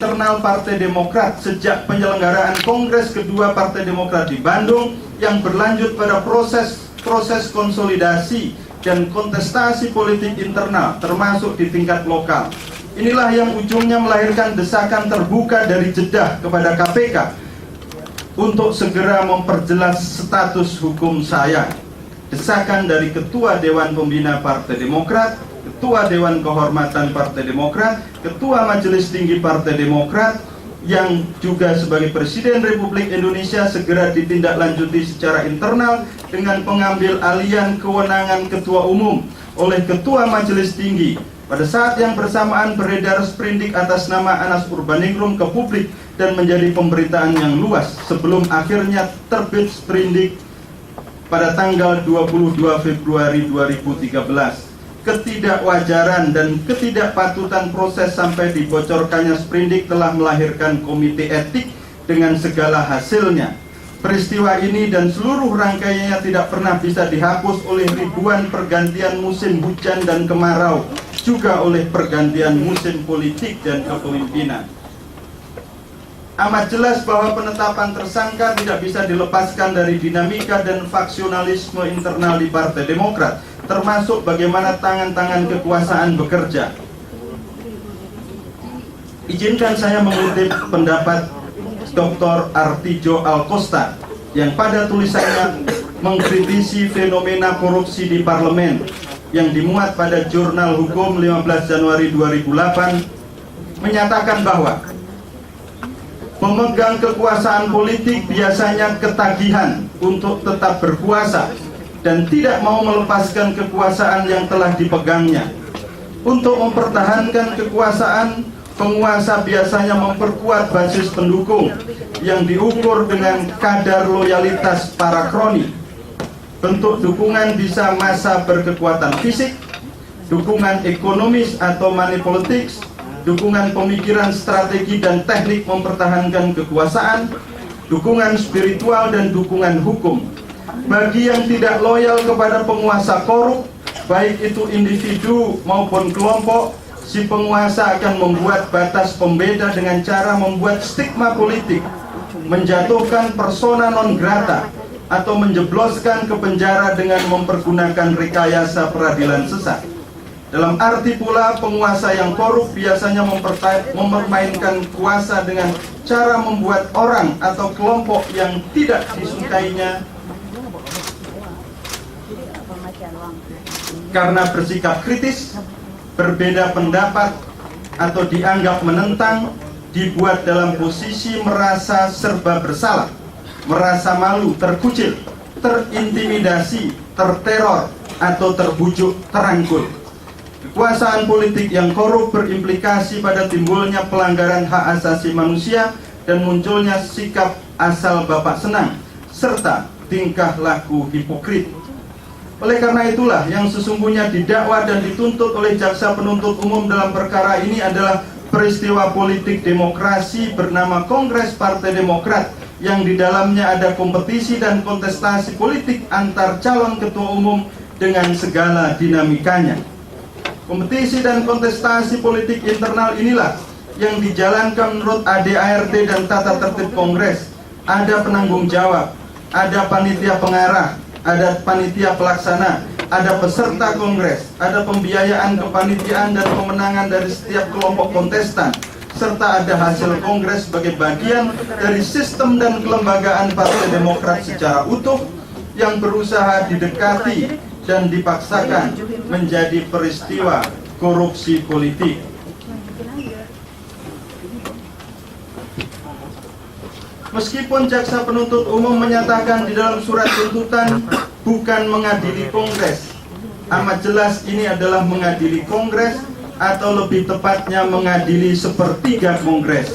internal Partai Demokrat sejak penyelenggaraan Kongres kedua Partai Demokrat di Bandung yang berlanjut pada proses konsolidasi dan kontestasi politik internal termasuk di tingkat lokal. Inilah yang ujungnya melahirkan desakan terbuka dari Jeddah kepada KPK untuk segera memperjelas status hukum saya. Desakan dari Ketua Dewan Pembina Partai Demokrat, Ketua Dewan Kehormatan Partai Demokrat, Ketua Majelis Tinggi Partai Demokrat, yang juga sebagai Presiden Republik Indonesia segera ditindaklanjuti secara internal dengan pengambil alihan kewenangan Ketua Umum oleh Ketua Majelis Tinggi. Pada saat yang bersamaan beredar sprindik atas nama Anas Urbaningrum ke publik dan menjadi pemberitaan yang luas sebelum akhirnya terbit sprindik pada tanggal 22 Februari 2013. Ketidakwajaran dan ketidakpatutan proses sampai dibocorkannya sprindik telah melahirkan komite etik dengan segala hasilnya. Peristiwa ini dan seluruh rangkaiannya tidak pernah bisa dihapus oleh ribuan pergantian musim hujan dan kemarau, juga oleh pergantian musim politik dan kepemimpinan. Amat jelas bahwa penetapan tersangka tidak bisa dilepaskan dari dinamika dan faksionalisme internal di Partai Demokrat, termasuk bagaimana tangan-tangan kekuasaan bekerja. Izinkan saya mengutip pendapat Dr. Artijo Alkosta yang pada tulisannya mengkritisi fenomena korupsi di parlemen yang dimuat pada Jurnal Hukum 15 Januari 2008 menyatakan bahwa pemegang kekuasaan politik biasanya ketagihan untuk tetap berkuasa dan tidak mau melepaskan kekuasaan yang telah dipegangnya. Untuk mempertahankan kekuasaan, penguasa biasanya memperkuat basis pendukung yang diukur dengan kadar loyalitas para kroni. Bentuk dukungan bisa massa berkekuatan fisik, dukungan ekonomis atau money politics, dukungan pemikiran strategi dan teknik mempertahankan kekuasaan, dukungan spiritual dan dukungan hukum. Bagi yang tidak loyal kepada penguasa korup, baik itu individu maupun kelompok, si penguasa akan membuat batas pembeda dengan cara membuat stigma politik, menjatuhkan persona non grata, atau menjebloskan ke penjara dengan mempergunakan rekayasa peradilan sesat. Dalam arti pula, penguasa yang korup biasanya mempermainkan kuasa dengan cara membuat orang atau kelompok yang tidak disukainya karena bersikap kritis, berbeda pendapat, atau dianggap menentang, dibuat dalam posisi merasa serba bersalah, merasa malu, terkucil, terintimidasi, terteror, atau terbujuk, terangkul. Kekuasaan politik yang korup berimplikasi pada timbulnya pelanggaran hak asasi manusia dan munculnya sikap asal bapak senang, serta tingkah laku hipokrit. Oleh karena itulah yang sesungguhnya didakwa dan dituntut oleh jaksa penuntut umum dalam perkara ini adalah peristiwa politik demokrasi bernama Kongres Partai Demokrat yang di dalamnya ada kompetisi dan kontestasi politik antar calon ketua umum dengan segala dinamikanya. Kompetisi dan kontestasi politik internal inilah yang dijalankan menurut ADART dan tata tertib Kongres. Ada penanggung jawab, ada panitia pengarah, ada panitia pelaksana, ada peserta kongres, ada pembiayaan kepanitiaan dan pemenangan dari setiap kelompok kontestan, serta ada hasil kongres sebagai bagian dari sistem dan kelembagaan Partai Demokrat secara utuh yang berusaha didekati dan dipaksakan menjadi peristiwa korupsi politik. Meskipun jaksa penuntut umum menyatakan di dalam surat tuntutan bukan mengadili kongres, amat jelas ini adalah mengadili kongres atau lebih tepatnya mengadili sepertiga kongres.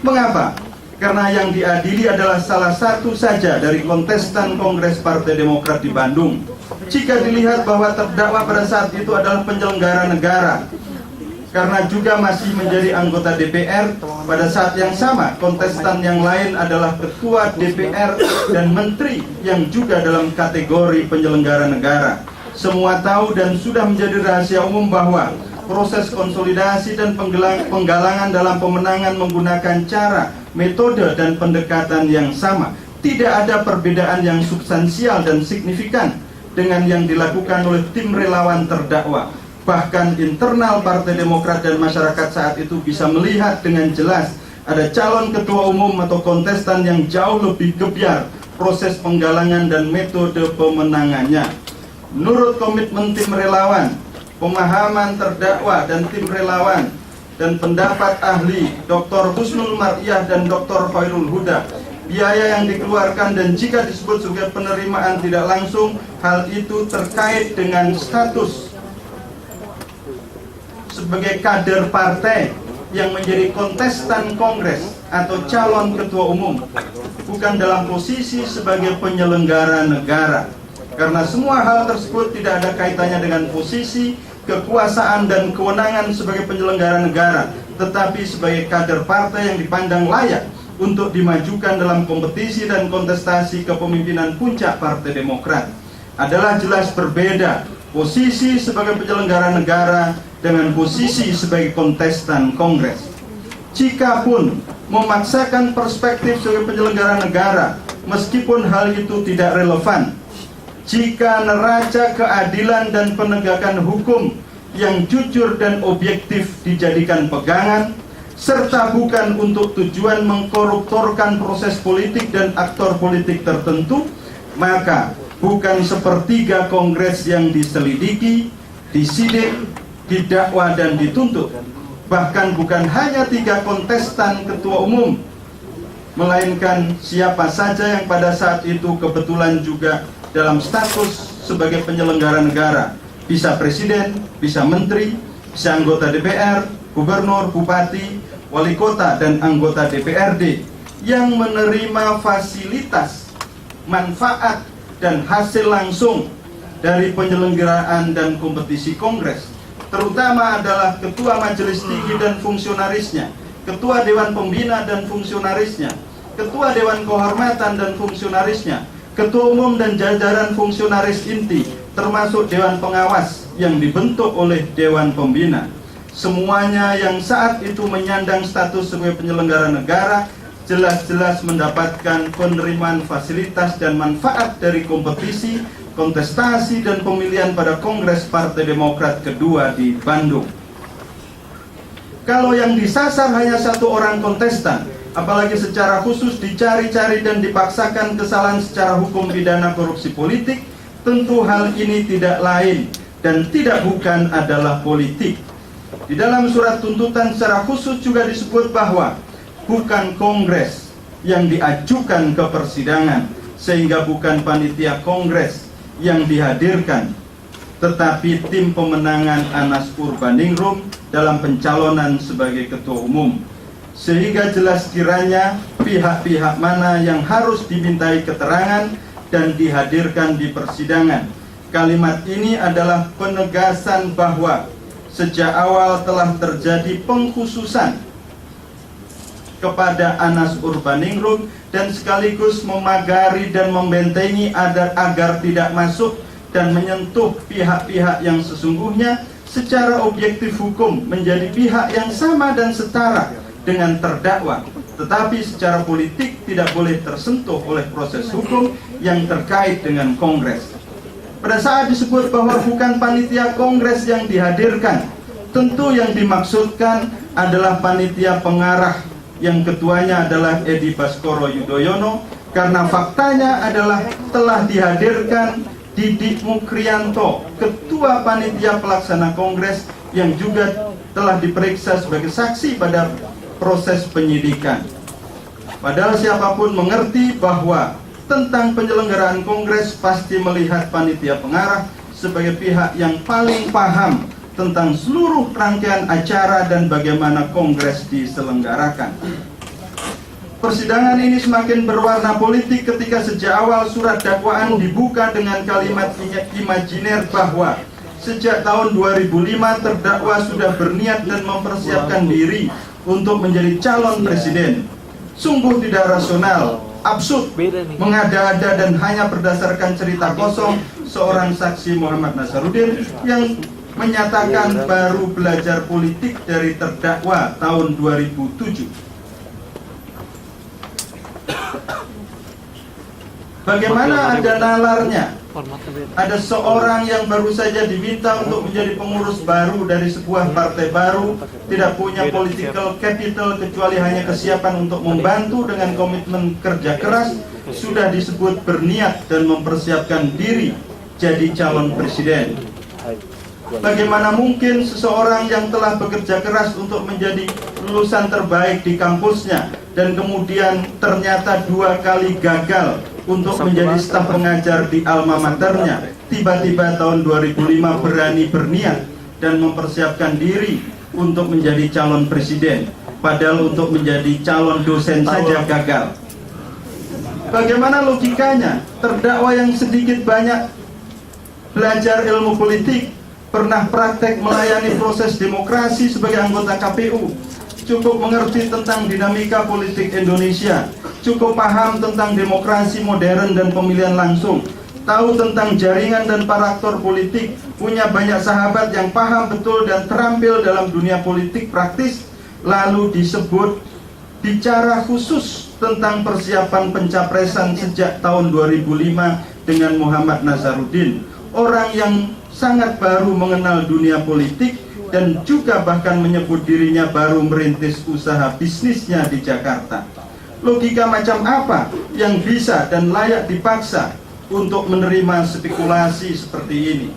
Mengapa? Karena yang diadili adalah salah satu saja dari kontestan Kongres Partai Demokrat di Bandung. Jika dilihat bahwa terdakwa pada saat itu adalah penyelenggara negara, karena juga masih menjadi anggota DPR, pada saat yang sama kontestan yang lain adalah ketua DPR dan menteri yang juga dalam kategori penyelenggara negara. Semua tahu dan sudah menjadi rahasia umum bahwa proses konsolidasi dan penggalangan dalam pemenangan menggunakan cara, metode, dan pendekatan yang sama. Tidak ada perbedaan yang substansial dan signifikan dengan yang dilakukan oleh tim relawan terdakwa. Bahkan internal Partai Demokrat dan masyarakat saat itu bisa melihat dengan jelas ada calon ketua umum atau kontestan yang jauh lebih gebyar proses penggalangan dan metode pemenangannya. Menurut komitmen tim relawan, pemahaman terdakwa dan tim relawan, dan pendapat ahli Dr. Husnul Mar'iyah dan Dr. Khairul Huda, biaya yang dikeluarkan dan jika disebut sebagai penerimaan tidak langsung, hal itu terkait dengan status sebagai kader partai yang menjadi kontestan kongres atau calon ketua umum, bukan dalam posisi sebagai penyelenggara negara. Karena semua hal tersebut tidak ada kaitannya dengan posisi, kekuasaan, dan kewenangan sebagai penyelenggara negara, tetapi sebagai kader partai yang dipandang layak untuk dimajukan dalam kompetisi dan kontestasi kepemimpinan puncak Partai Demokrat. Adalah jelas berbeda posisi sebagai penyelenggara negara dengan posisi sebagai kontestan kongres. Jikapun memaksakan perspektif sebagai penyelenggara negara, meskipun hal itu tidak relevan, jika neraca keadilan dan penegakan hukum yang jujur dan objektif dijadikan pegangan, serta bukan untuk tujuan mengkoruptorkan proses politik dan aktor politik tertentu, maka bukan sepertiga kongres yang diselidiki, disidik, didakwa, dan dituntut. Bahkan bukan hanya 3 kontestan ketua umum, melainkan siapa saja yang pada saat itu kebetulan juga dalam status sebagai penyelenggara negara. Bisa presiden, bisa menteri, bisa anggota DPR, gubernur, bupati, wali kota, dan anggota DPRD yang menerima fasilitas, manfaat, dan hasil langsung dari penyelenggaraan dan kompetisi kongres, terutama adalah ketua majelis tinggi dan fungsionarisnya, ketua dewan pembina dan fungsionarisnya, ketua dewan kehormatan dan fungsionarisnya, ketua umum dan jajaran fungsionaris inti, termasuk dewan pengawas yang dibentuk oleh dewan pembina. Semuanya yang saat itu menyandang status sebagai penyelenggara negara jelas-jelas mendapatkan penerimaan fasilitas dan manfaat dari kompetisi, kontestasi, dan pemilihan pada Kongres Partai Demokrat kedua di Bandung. Kalau yang disasar hanya 1 orang kontestan, apalagi secara khusus dicari-cari dan dipaksakan kesalahan secara hukum pidana korupsi politik, tentu hal ini tidak lain dan tidak bukan adalah politik. Di dalam surat tuntutan secara khusus juga disebut bahwa bukan kongres yang diajukan ke persidangan, sehingga bukan panitia kongres yang dihadirkan, tetapi tim pemenangan Anas Urbaningrum dalam pencalonan sebagai ketua umum. Sehingga jelas kiranya pihak-pihak mana yang harus dimintai keterangan dan dihadirkan di persidangan. Kalimat ini adalah penegasan bahwa sejak awal telah terjadi pengkhususan kepada Anas Urbaningrum dan sekaligus memagari dan membentengi agar tidak masuk dan menyentuh pihak-pihak yang sesungguhnya secara objektif hukum menjadi pihak yang sama dan setara dengan terdakwa, tetapi secara politik tidak boleh tersentuh oleh proses hukum yang terkait dengan kongres. Pada saat disebut bahwa bukan panitia kongres yang dihadirkan, tentu yang dimaksudkan adalah panitia pengarah yang ketuanya adalah Edi Baskoro Yudhoyono, karena faktanya adalah telah dihadirkan Didik Mukrianto, ketua panitia pelaksana kongres, yang juga telah diperiksa sebagai saksi pada proses penyidikan. Padahal siapapun mengerti bahwa tentang penyelenggaraan kongres pasti melihat panitia pengarah sebagai pihak yang paling paham tentang seluruh rangkaian acara dan bagaimana kongres diselenggarakan. Persidangan ini semakin berwarna politik ketika sejak awal surat dakwaan dibuka dengan kalimat imajiner bahwa sejak tahun 2005 terdakwa sudah berniat dan mempersiapkan diri untuk menjadi calon presiden. Sungguh tidak rasional, absurd, mengada-ada, dan hanya berdasarkan cerita kosong seorang saksi Muhammad Nasaruddin yang menyatakan baru belajar politik dari terdakwa tahun 2007. Bagaimana ada nalarnya? Ada seorang yang baru saja diminta untuk menjadi pengurus baru dari sebuah partai baru, tidak punya political capital kecuali hanya kesiapan untuk membantu dengan komitmen kerja keras, sudah disebut berniat dan mempersiapkan diri jadi calon presiden. Bagaimana mungkin seseorang yang telah bekerja keras untuk menjadi lulusan terbaik di kampusnya dan kemudian ternyata 2 kali gagal untuk menjadi staf pengajar di alma maternya, tiba-tiba tahun 2005 berani berniat dan mempersiapkan diri untuk menjadi calon presiden, padahal untuk menjadi calon dosen saja gagal. Bagaimana logikanya? Terdakwa yang sedikit banyak belajar ilmu politik, pernah praktek melayani proses demokrasi sebagai anggota KPU, cukup mengerti tentang dinamika politik Indonesia, cukup paham tentang demokrasi modern dan pemilihan langsung, tahu tentang jaringan dan para aktor politik, punya banyak sahabat yang paham betul dan terampil dalam dunia politik praktis, lalu disebut bicara khusus tentang persiapan pencapresan sejak tahun 2005 dengan Muhammad Nazarudin, orang yang sangat baru mengenal dunia politik dan juga bahkan menyebut dirinya baru merintis usaha bisnisnya di Jakarta. Logika macam apa yang bisa dan layak dipaksa untuk menerima spekulasi seperti ini?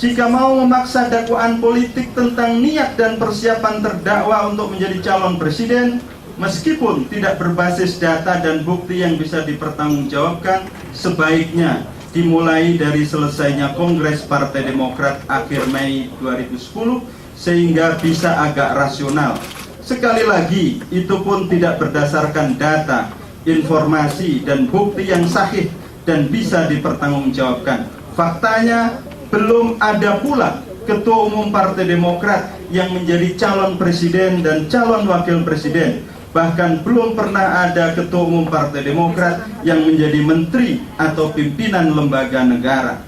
Jika mau memaksa dakwaan politik tentang niat dan persiapan terdakwa untuk menjadi calon presiden, meskipun tidak berbasis data dan bukti yang bisa dipertanggungjawabkan, sebaiknya dimulai dari selesainya Kongres Partai Demokrat akhir Mei 2010 sehingga bisa agak rasional. Sekali lagi, itu pun tidak berdasarkan data, informasi, dan bukti yang sahih dan bisa dipertanggungjawabkan. Faktanya, belum ada pula Ketua Umum Partai Demokrat yang menjadi calon presiden dan calon wakil presiden. Bahkan belum pernah ada Ketua Umum Partai Demokrat yang menjadi menteri atau pimpinan lembaga negara.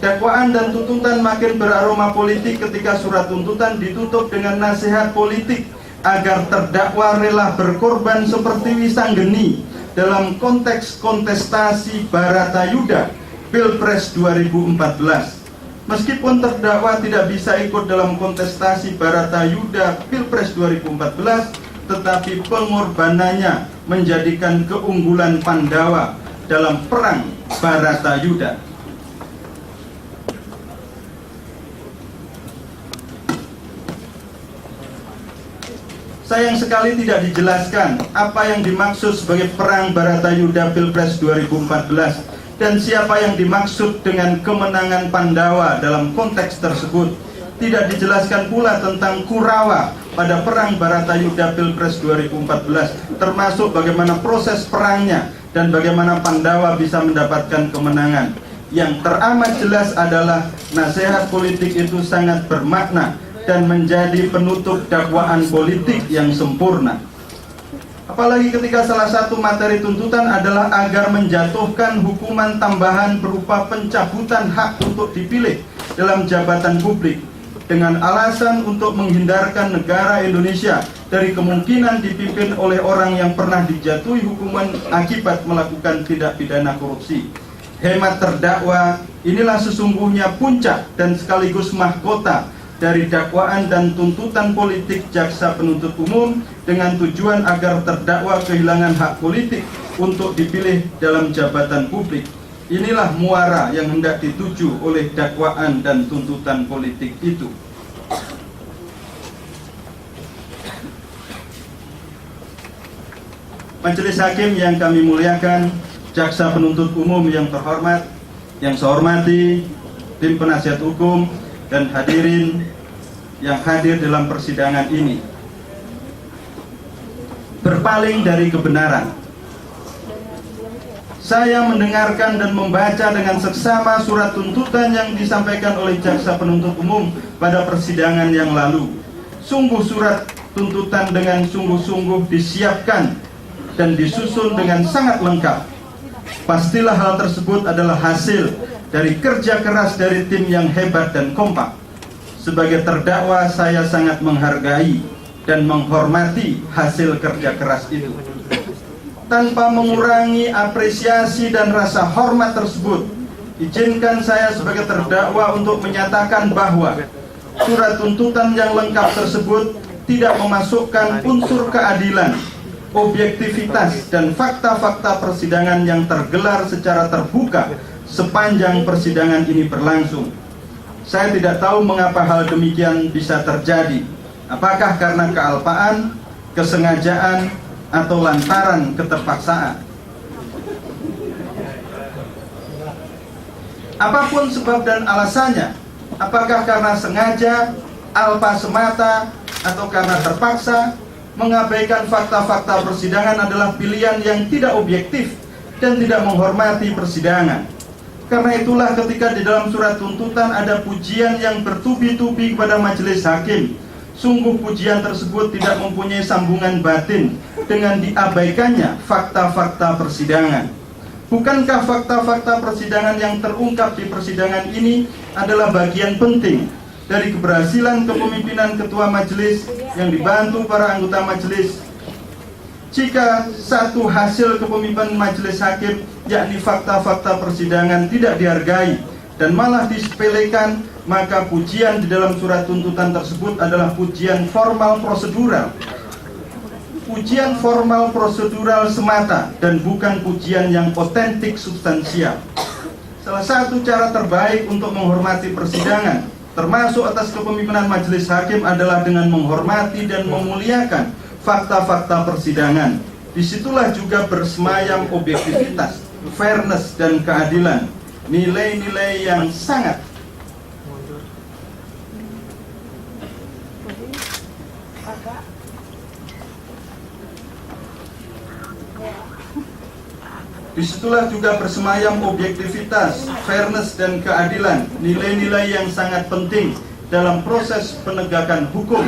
Dakwaan dan tuntutan makin beraroma politik ketika surat tuntutan ditutup dengan nasihat politik agar terdakwa rela berkorban seperti Wisanggeni dalam konteks kontestasi Baratayuda Pilpres 2014. Meskipun terdakwa tidak bisa ikut dalam kontestasi Baratayuda Pilpres 2014, tetapi pengorbanannya menjadikan keunggulan Pandawa dalam perang Baratayuda. Sayang sekali tidak dijelaskan apa yang dimaksud sebagai perang Baratayuda Pilpres 2014 dan siapa yang dimaksud dengan kemenangan Pandawa dalam konteks tersebut. Tidak dijelaskan pula tentang Kurawa pada perang Baratayuda Pilpres 2014, termasuk bagaimana proses perangnya dan bagaimana Pandawa bisa mendapatkan kemenangan. Yang teramat jelas adalah nasihat politik itu sangat bermakna dan menjadi penutup dakwaan politik yang sempurna. Apalagi ketika salah satu materi tuntutan adalah agar menjatuhkan hukuman tambahan berupa pencabutan hak untuk dipilih dalam jabatan publik dengan alasan untuk menghindarkan negara Indonesia dari kemungkinan dipimpin oleh orang yang pernah dijatuhi hukuman akibat melakukan tindak pidana korupsi. Hemat terdakwa, inilah sesungguhnya puncak dan sekaligus mahkota dari dakwaan dan tuntutan politik jaksa penuntut umum dengan tujuan agar terdakwa kehilangan hak politik untuk dipilih dalam jabatan publik. Inilah muara yang hendak dituju oleh dakwaan dan tuntutan politik itu. Majelis Hakim yang kami muliakan, jaksa penuntut umum yang terhormat, yang saya hormati, tim penasihat hukum, dan hadirin yang hadir dalam persidangan ini. Berpaling dari kebenaran, saya mendengarkan dan membaca dengan seksama surat tuntutan yang disampaikan oleh jaksa penuntut umum pada persidangan yang lalu. Sungguh surat tuntutan dengan sungguh-sungguh disiapkan dan disusun dengan sangat lengkap. pastilah hal tersebut adalah hasil dari kerja keras dari tim yang hebat dan kompak. Sebagai terdakwa, saya sangat menghargai dan menghormati hasil kerja keras itu. Tanpa mengurangi apresiasi dan rasa hormat tersebut, izinkan saya sebagai terdakwa untuk menyatakan bahwa surat tuntutan yang lengkap tersebut tidak memasukkan unsur keadilan, objektivitas, dan fakta-fakta persidangan yang tergelar secara terbuka sepanjang persidangan ini berlangsung. Saya tidak tahu mengapa hal demikian bisa terjadi. Apakah karena kealpaan, kesengajaan, atau lantaran keterpaksaan? Apapun sebab dan alasannya, apakah karena sengaja, alpa semata, atau karena terpaksa, mengabaikan fakta-fakta persidangan adalah pilihan yang tidak objektif dan tidak menghormati persidangan. Karena itulah ketika di dalam surat tuntutan ada pujian yang bertubi-tubi kepada majelis hakim, sungguh pujian tersebut tidak mempunyai sambungan batin dengan diabaikannya fakta-fakta persidangan. Bukankah fakta-fakta persidangan yang terungkap di persidangan ini adalah bagian penting dari keberhasilan kepemimpinan ketua majelis yang dibantu para anggota majelis? Jika satu hasil kepemimpinan majelis hakim, yakni fakta-fakta persidangan, tidak dihargai dan malah disepelekan, maka pujian di dalam surat tuntutan tersebut adalah pujian formal prosedural. Pujian formal prosedural semata dan bukan pujian yang otentik substansial. Salah satu cara terbaik untuk menghormati persidangan, termasuk atas kepemimpinan majelis hakim, adalah dengan menghormati dan memuliakan fakta-fakta persidangan. Disitulah juga bersemayam objektivitas, fairness, dan keadilan, nilai-nilai yang sangat Disitulah juga bersemayam objektivitas, fairness, dan keadilan, nilai-nilai yang sangat penting dalam proses penegakan hukum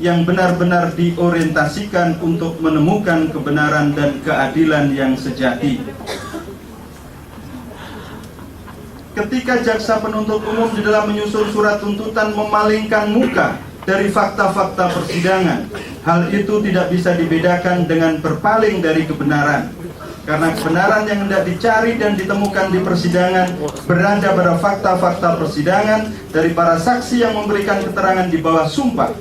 yang benar-benar diorientasikan untuk menemukan kebenaran dan keadilan yang sejati. Ketika jaksa penuntut umum di dalam menyusun surat tuntutan memalingkan muka dari fakta-fakta persidangan, hal itu tidak bisa dibedakan dengan berpaling dari kebenaran. Karena kebenaran yang hendak dicari dan ditemukan di persidangan berada pada fakta-fakta persidangan dari para saksi yang memberikan keterangan di bawah sumpah.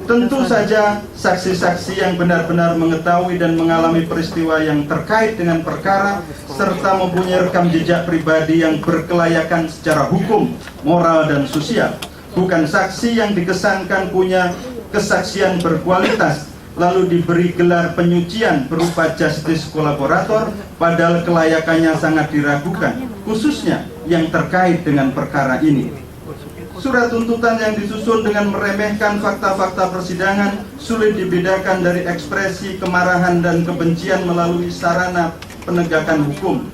Tentu saja saksi-saksi yang benar-benar mengetahui dan mengalami peristiwa yang terkait dengan perkara serta mempunyai rekam jejak pribadi yang berkelayakan secara hukum, moral, dan sosial. Bukan saksi yang dikesankan punya kesaksian berkualitas lalu diberi gelar penyucian berupa justice kolaborator, padahal kelayakannya sangat diragukan, khususnya yang terkait dengan perkara ini. Surat tuntutan yang disusun dengan meremehkan fakta-fakta persidangan sulit dibedakan dari ekspresi kemarahan dan kebencian melalui sarana penegakan hukum.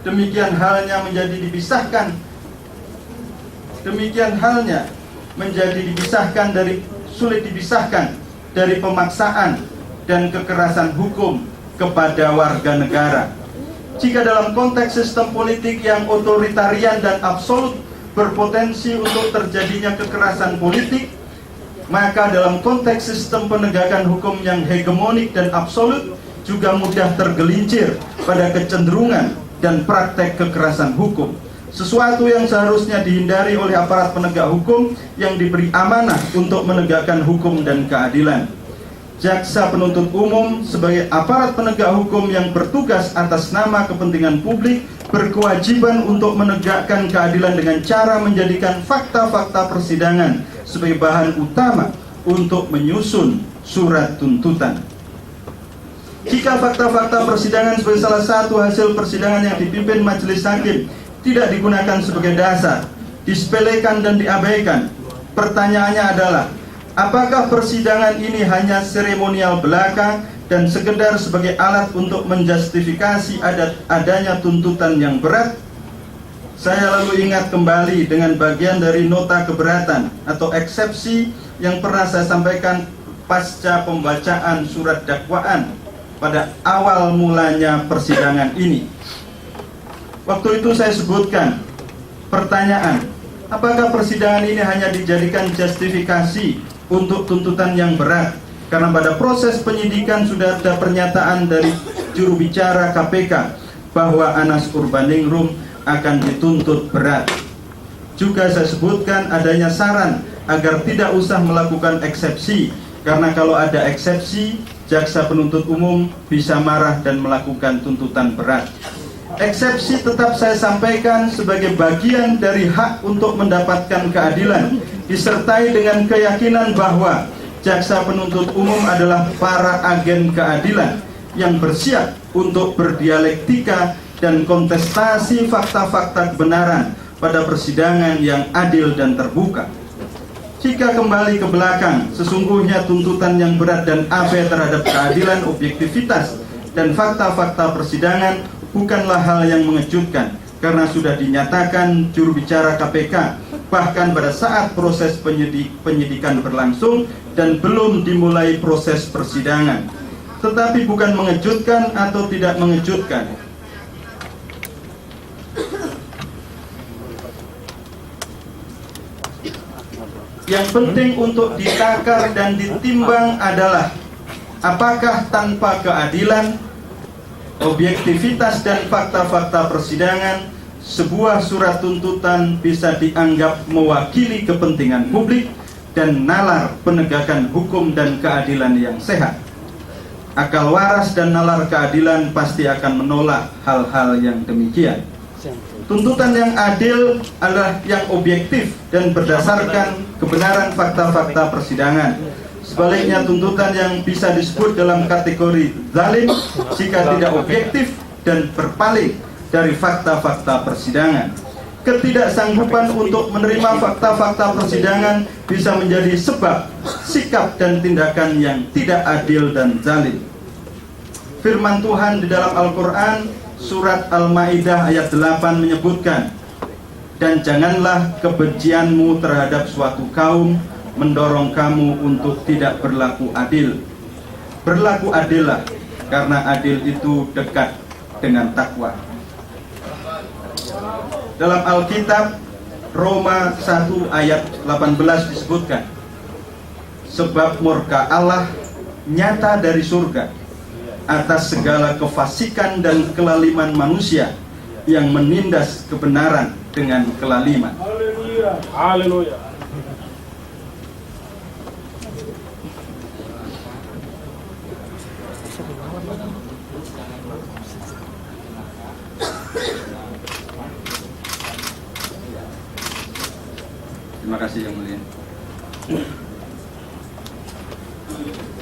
Demikian halnya sulit dipisahkan dari pemaksaan dan kekerasan hukum kepada warga negara. Jika dalam konteks sistem politik yang otoritarian dan absolut berpotensi untuk terjadinya kekerasan politik, maka dalam konteks sistem penegakan hukum yang hegemonik dan absolut juga mudah tergelincir pada kecenderungan dan praktek kekerasan hukum. Sesuatu yang seharusnya dihindari oleh aparat penegak hukum yang diberi amanah untuk menegakkan hukum dan keadilan. Jaksa penuntut umum sebagai aparat penegak hukum yang bertugas atas nama kepentingan publik berkewajiban untuk menegakkan keadilan dengan cara menjadikan fakta-fakta persidangan sebagai bahan utama untuk menyusun surat tuntutan. Jika fakta-fakta persidangan sebagai salah satu hasil persidangan yang dipimpin majelis hakim tidak digunakan sebagai dasar, disepelekan dan diabaikan, pertanyaannya adalah, apakah persidangan ini hanya seremonial belaka dan sekedar sebagai alat untuk menjustifikasi adanya tuntutan yang berat? Saya lalu ingat kembali dengan bagian dari nota keberatan atau eksepsi yang pernah saya sampaikan pasca pembacaan surat dakwaan pada awal mulanya persidangan ini. Waktu itu saya sebutkan, pertanyaan, apakah persidangan ini hanya dijadikan justifikasi untuk tuntutan yang berat? Karena pada proses penyidikan sudah ada pernyataan dari juru bicara KPK bahwa Anas Urbaningrum akan dituntut berat. Juga saya sebutkan adanya saran agar tidak usah melakukan eksepsi, karena kalau ada eksepsi, jaksa penuntut umum bisa marah dan melakukan tuntutan berat. Eksepsi tetap saya sampaikan sebagai bagian dari hak untuk mendapatkan keadilan, disertai dengan keyakinan bahwa jaksa penuntut umum adalah para agen keadilan yang bersiap untuk berdialektika dan kontestasi fakta-fakta kebenaran pada persidangan yang adil dan terbuka. Jika kembali ke belakang, sesungguhnya tuntutan yang berat dan abe terhadap keadilan, objektivitas, dan fakta-fakta persidangan bukanlah hal yang mengejutkan, karena sudah dinyatakan juru bicara KPK bahkan pada saat proses penyidikan berlangsung dan belum dimulai proses persidangan. Tetapi bukan mengejutkan atau tidak mengejutkan. Yang penting untuk ditakar dan ditimbang adalah apakah tanpa keadilan, objektivitas dan fakta-fakta persidangan sebuah surat tuntutan bisa dianggap mewakili kepentingan publik dan nalar penegakan hukum dan keadilan yang sehat. Akal waras dan nalar keadilan pasti akan menolak hal-hal yang demikian. Tuntutan yang adil adalah yang objektif dan berdasarkan kebenaran fakta-fakta persidangan. Sebaliknya, tuntutan yang bisa disebut dalam kategori zalim jika tidak objektif dan berpaling dari fakta-fakta persidangan. Ketidaksanggupan untuk menerima fakta-fakta persidangan bisa menjadi sebab sikap dan tindakan yang tidak adil dan zalim. Firman Tuhan di dalam Al-Quran surat Al-Maidah ayat 8 menyebutkan, dan janganlah kebencianmu terhadap suatu kaum mendorong kamu untuk tidak berlaku adil. Berlaku adillah, karena adil itu dekat dengan takwa. Dalam Alkitab Roma 1 ayat 18 disebutkan, sebab murka Allah nyata dari surga atas segala kefasikan dan kelaliman manusia yang menindas kebenaran dengan kelaliman. Haleluya. Haleluya. Terima kasih Yang Mulia.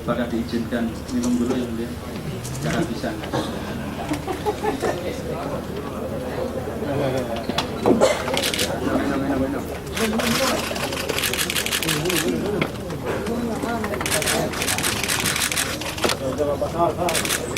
Apakah diizinkan minum dulu Yang Mulia? Jangan bisa. Minum.